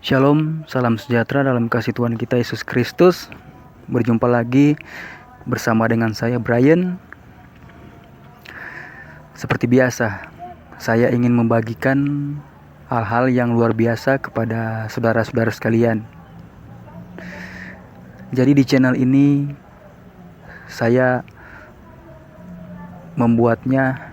Shalom, salam sejahtera dalam kasih Tuhan kita Yesus Kristus. Berjumpa lagi bersama dengan saya Brian. Seperti biasa, saya ingin membagikan hal-hal yang luar biasa kepada saudara-saudara sekalian. Jadi di channel ini saya membuatnya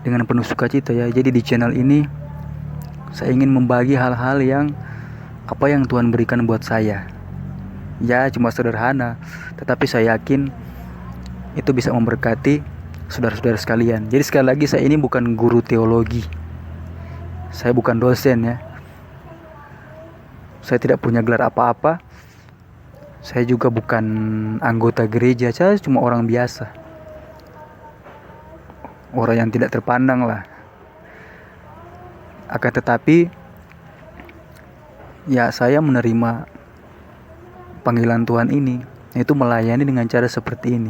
dengan penuh sukacita ya. Jadi di channel ini saya ingin membagi hal-hal yang apa yang Tuhan berikan buat saya. Ya cuma sederhana, tetapi saya yakin itu bisa memberkati saudara-saudara sekalian. Jadi sekali lagi, saya ini bukan guru teologi, saya bukan dosen ya. Saya tidak punya gelar apa-apa. Saya juga bukan anggota gereja. Saya cuma orang biasa, orang yang tidak terpandang lah. Akan tetapi ya, saya menerima panggilan Tuhan ini, yaitu melayani dengan cara seperti ini.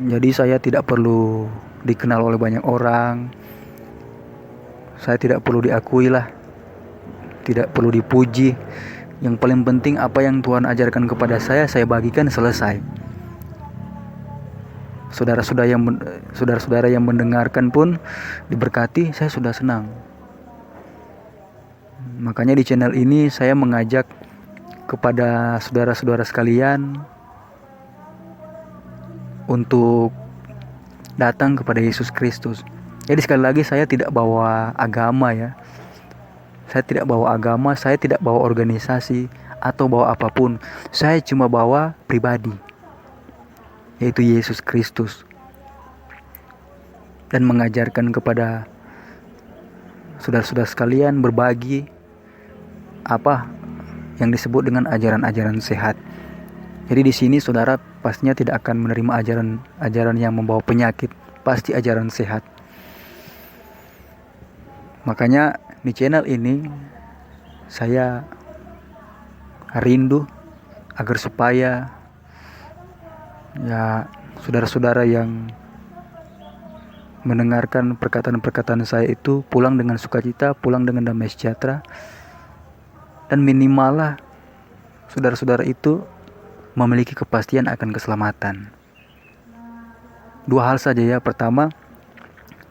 Jadi saya tidak perlu dikenal oleh banyak orang. Saya tidak perlu diakui lah, tidak perlu dipuji. Yang paling penting apa yang Tuhan ajarkan kepada saya bagikan, selesai. Saudara-saudara yang mendengarkan pun diberkati, saya sudah senang. Makanya di channel ini saya mengajak kepada saudara-saudara sekalian untuk datang kepada Yesus Kristus. Jadi sekali lagi, saya tidak bawa agama ya. Saya tidak bawa agama, saya tidak bawa organisasi atau bawa apapun. Saya cuma bawa pribadi, yaitu Yesus Kristus, dan mengajarkan kepada saudara-saudara sekalian berbagi apa yang disebut dengan ajaran-ajaran sehat. Jadi di sini saudara pastinya tidak akan menerima ajaran yang membawa penyakit, pasti ajaran sehat. Makanya di channel ini saya rindu agar supaya ya saudara-saudara yang mendengarkan perkataan-perkataan saya itu pulang dengan sukacita, pulang dengan damai sejahtera, dan minimal lah saudara-saudara itu memiliki kepastian akan keselamatan. Dua hal saja ya. Pertama,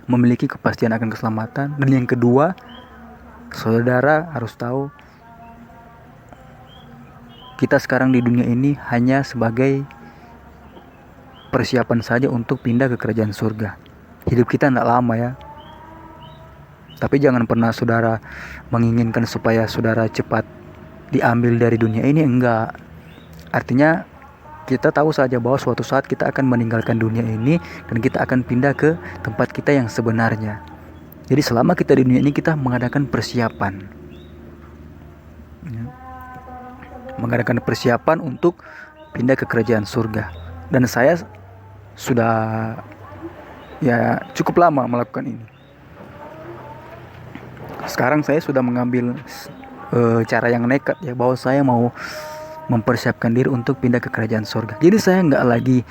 memiliki kepastian akan keselamatan, dan yang kedua, saudara harus tahu kita sekarang di dunia ini hanya sebagai persiapan saja untuk pindah ke kerajaan surga. Hidup kita tidak lama ya. Tapi jangan pernah saudara menginginkan supaya saudara cepat diambil dari dunia ini, enggak. Artinya kita tahu saja bahwa suatu saat kita akan meninggalkan dunia ini dan kita akan pindah ke tempat kita yang sebenarnya. Jadi selama kita di dunia ini, kita mengadakan persiapan ya. Mengadakan persiapan untuk pindah ke kerajaan surga. Dan saya sudah ya cukup lama melakukan ini. Sekarang saya sudah mengambil cara yang nekat ya, bahwa saya mau mempersiapkan diri untuk pindah ke kerajaan surga. Jadi saya nggak lagi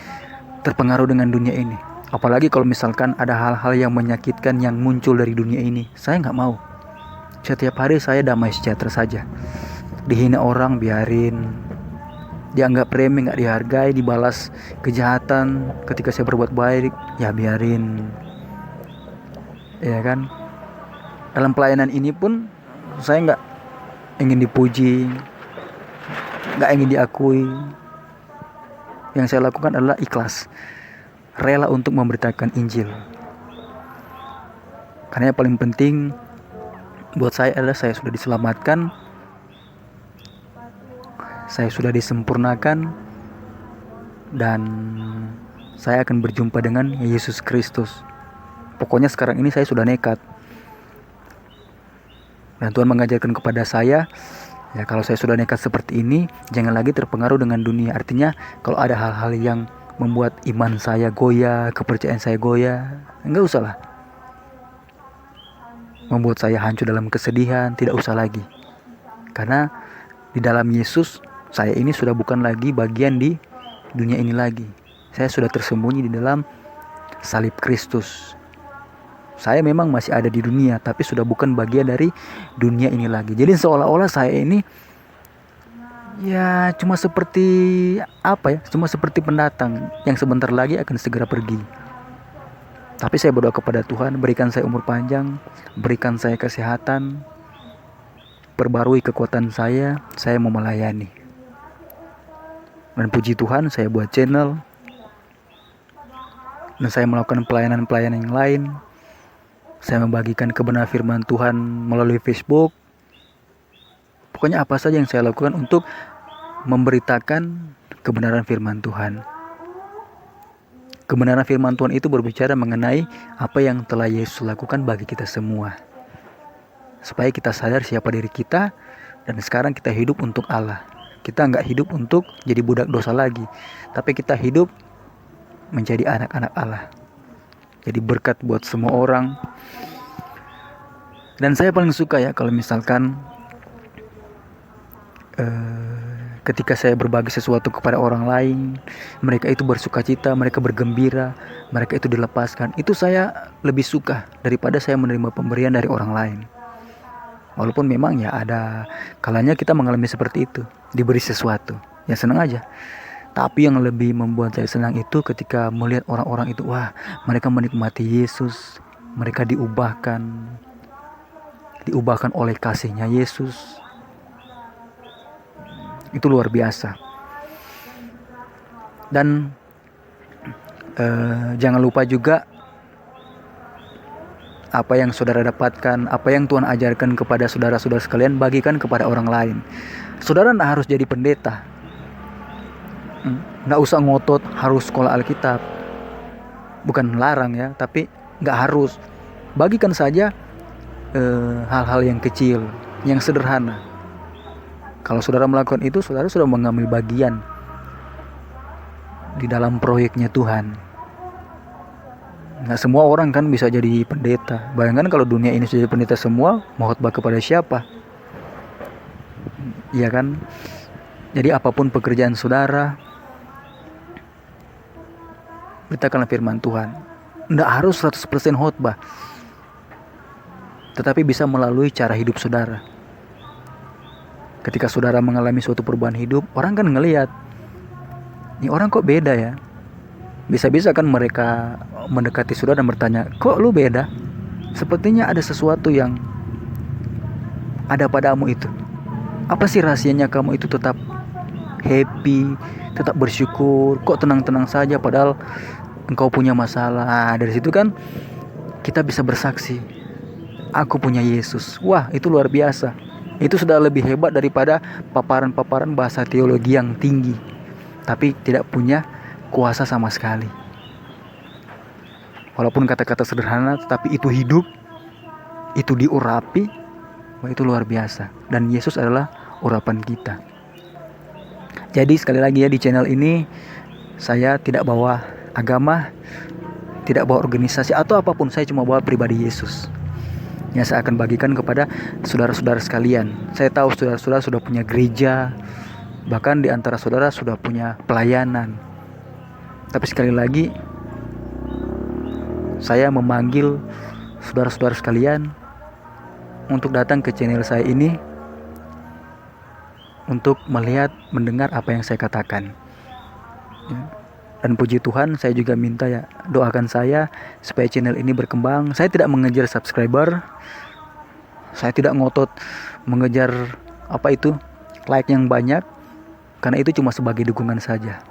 terpengaruh dengan dunia ini. Apalagi kalau misalkan ada hal-hal yang menyakitkan yang muncul dari dunia ini, saya nggak mau. Setiap hari saya damai sejahtera saja. Dihina orang biarin, dianggap remeh, nggak dihargai, dibalas kejahatan ketika saya berbuat baik, ya biarin. Ya kan? Dalam pelayanan ini pun saya nggak ingin dipuji, nggak ingin diakui. Yang saya lakukan adalah ikhlas, rela untuk memberitakan Injil. Karena yang paling penting buat saya adalah saya sudah diselamatkan, saya sudah disempurnakan, dan saya akan berjumpa dengan Yesus Kristus. Pokoknya sekarang ini saya sudah nekat. Dan Tuhan mengajarkan kepada saya, ya kalau saya sudah nekat seperti ini, jangan lagi terpengaruh dengan dunia. Artinya kalau ada hal-hal yang membuat iman saya goyah, kepercayaan saya goyah, enggak usah lah. Membuat saya hancur dalam kesedihan, tidak usah lagi. Karena di dalam Yesus, saya ini sudah bukan lagi bagian di dunia ini lagi. Saya sudah tersembunyi di dalam salib Kristus. Saya memang masih ada di dunia, tapi sudah bukan bagian dari dunia ini lagi. Jadi seolah-olah saya ini ya cuma seperti apa ya? Cuma seperti pendatang yang sebentar lagi akan segera pergi. Tapi saya berdoa kepada Tuhan, berikan saya umur panjang, berikan saya kesehatan, perbarui kekuatan saya mau melayani. Dan puji Tuhan, saya buat channel dan saya melakukan pelayanan-pelayanan yang lain. Saya membagikan kebenaran firman Tuhan melalui Facebook. Pokoknya apa saja yang saya lakukan untuk memberitakan kebenaran firman Tuhan. Kebenaran firman Tuhan itu berbicara mengenai apa yang telah Yesus lakukan bagi kita semua. Supaya kita sadar siapa diri kita, dan sekarang kita hidup untuk Allah. Kita nggak hidup untuk jadi budak dosa lagi, tapi kita hidup menjadi anak-anak Allah. Jadi berkat buat semua orang. Dan saya paling suka ya kalau misalkan ketika saya berbagi sesuatu kepada orang lain, mereka itu bersukacita, mereka bergembira, mereka itu dilepaskan. Itu saya lebih suka daripada saya menerima pemberian dari orang lain. Walaupun memang ya ada kalanya kita mengalami seperti itu, diberi sesuatu, ya senang aja. Tapi yang lebih membuat saya senang itu ketika melihat orang-orang itu, wah, mereka menikmati Yesus, mereka diubahkan oleh kasihnya Yesus. Itu luar biasa. Dan jangan lupa juga apa yang saudara dapatkan, apa yang Tuhan ajarkan kepada saudara-saudara sekalian, bagikan kepada orang lain. Saudara tidak harus jadi pendeta, nggak usah ngotot harus sekolah Alkitab. Bukan larang ya, tapi nggak harus. Bagikan saja hal-hal yang kecil, yang sederhana. Kalau saudara melakukan itu, saudara sudah mengambil bagian di dalam proyeknya Tuhan. Nggak semua orang kan bisa jadi pendeta. Bayangkan kalau dunia ini sudah jadi pendeta semua, mau khotbah kepada siapa? Iya kan? Jadi apapun pekerjaan saudara, beritakanlah firman Tuhan. Nggak harus 100% khotbah, tetapi bisa melalui cara hidup saudara. Ketika saudara mengalami suatu perubahan hidup, orang kan ngelihat, ini orang kok beda ya. Bisa-bisa kan mereka mendekati saudara dan bertanya, kok lu beda? Sepertinya ada sesuatu yang ada padamu itu. Apa sih rahasianya kamu itu tetap happy, tetap bersyukur, kok tenang-tenang saja padahal engkau punya masalah. Dari situ kan kita bisa bersaksi, aku punya Yesus. Wah, itu luar biasa. Itu sudah lebih hebat daripada paparan-paparan bahasa teologi yang tinggi, tapi tidak punya kuasa sama sekali. Walaupun kata-kata sederhana, tetapi itu hidup, itu diurapi. Wah, itu luar biasa. Dan Yesus adalah urapan kita. Jadi sekali lagi ya, di channel ini saya tidak bawa agama, tidak bawa organisasi atau apapun. Saya cuma bawa pribadi Yesus yang saya akan bagikan kepada saudara-saudara sekalian. Saya tahu saudara-saudara sudah punya gereja, bahkan di antara saudara sudah punya pelayanan. Tapi sekali lagi, saya memanggil saudara-saudara sekalian untuk datang ke channel saya ini, untuk melihat, mendengar apa yang saya katakan ya. Dan puji Tuhan, saya juga minta ya, doakan saya supaya channel ini berkembang. Saya tidak mengejar subscriber, saya tidak ngotot mengejar like yang banyak, karena itu cuma sebagai dukungan saja.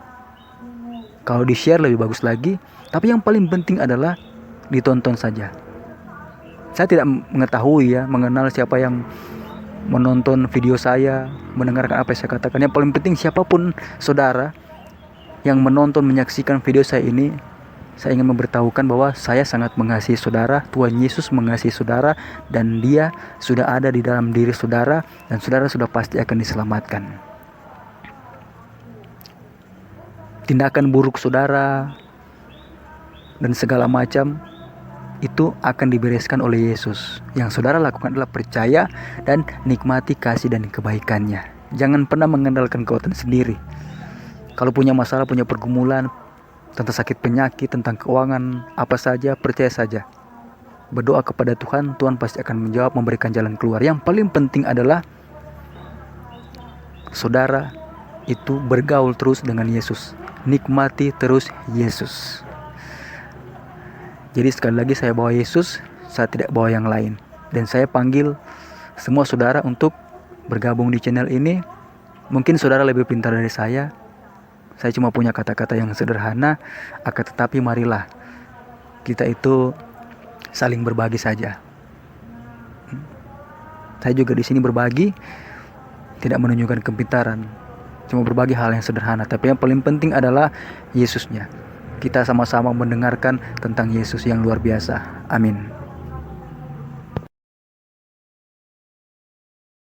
Kalau di share lebih bagus lagi, tapi yang paling penting adalah ditonton saja. Saya tidak mengetahui ya, mengenal siapa yang menonton video saya, mendengarkan apa yang saya katakan. Yang paling penting siapapun saudara yang menonton, menyaksikan video saya ini, saya ingin memberitahukan bahwa saya sangat mengasihi saudara. Tuhan Yesus mengasihi saudara, dan Dia sudah ada di dalam diri saudara, dan saudara sudah pasti akan diselamatkan. Tindakan buruk saudara dan segala macam itu akan dibereskan oleh Yesus. Yang saudara lakukan adalah percaya dan nikmati kasih dan kebaikannya. Jangan pernah mengandalkan kekuatan sendiri. Kalau punya masalah, punya pergumulan tentang sakit penyakit, tentang keuangan, apa saja, percaya saja berdoa kepada Tuhan, Tuhan pasti akan menjawab, memberikan jalan keluar. Yang paling penting adalah saudara itu bergaul terus dengan Yesus, nikmati terus Yesus. Jadi sekali lagi saya bawa Yesus, saya tidak bawa yang lain. Dan saya panggil semua saudara untuk bergabung di channel ini. Mungkin saudara lebih pintar dari saya cuma punya kata-kata yang sederhana, akan tetapi marilah kita itu saling berbagi saja. Saya juga di sini berbagi, tidak menunjukkan kepintaran, cuma berbagi hal yang sederhana. Tapi yang paling penting adalah Yesusnya. Kita sama-sama mendengarkan tentang Yesus yang luar biasa. Amin.